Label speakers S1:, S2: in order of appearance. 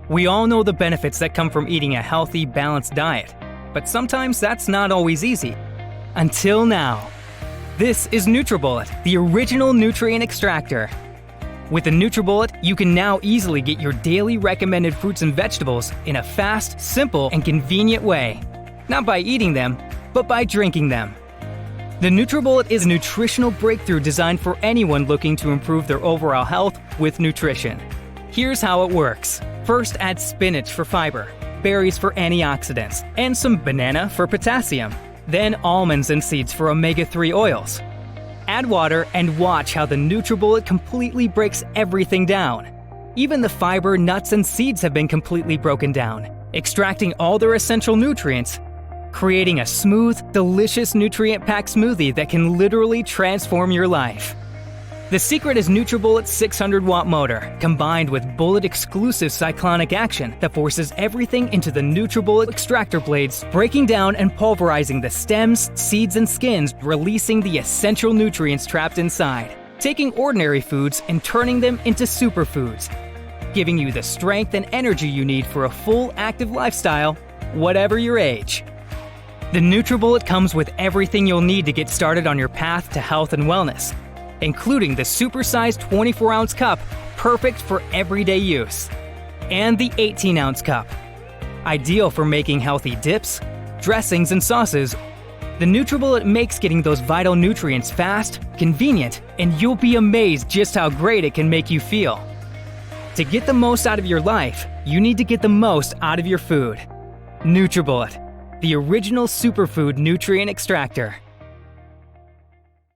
S1: We all know the benefits that come from eating a healthy, balanced diet, but sometimes that's not always easy. Until now. This is NutriBullet, the original nutrient extractor. With the NutriBullet, you can now easily get your daily recommended fruits and vegetables in a fast, simple, and convenient way. Not by eating them, but by drinking them. The NutriBullet is a nutritional breakthrough designed for anyone looking to improve their overall health with nutrition. Here's how it works. First, add spinach for fiber, berries for antioxidants, and some banana for potassium. Then almonds and seeds for omega-3 oils. Add water and watch how the NutriBullet completely breaks everything down. Even the fiber, nuts, and seeds have been completely broken down, extracting all their essential nutrients, creating a smooth, delicious nutrient-packed smoothie that can literally transform your life. The secret is NutriBullet's 600-watt motor, combined with bullet-exclusive cyclonic action that forces everything into the NutriBullet extractor blades, breaking down and pulverizing the stems, seeds, and skins, releasing the essential nutrients trapped inside, taking ordinary foods and turning them into superfoods, giving you the strength and energy you need for a full, active lifestyle, whatever your age. The NutriBullet comes with everything you'll need to get started on your path to health and wellness, including the supersized 24-ounce cup, perfect for everyday use, and the 18-ounce cup, ideal for making healthy dips, dressings, and sauces. The NutriBullet makes getting those vital nutrients fast, convenient, and you'll be amazed just how great it can make you feel. To get the most out of your life, you need to get the most out of your food. NutriBullet, the original superfood nutrient extractor.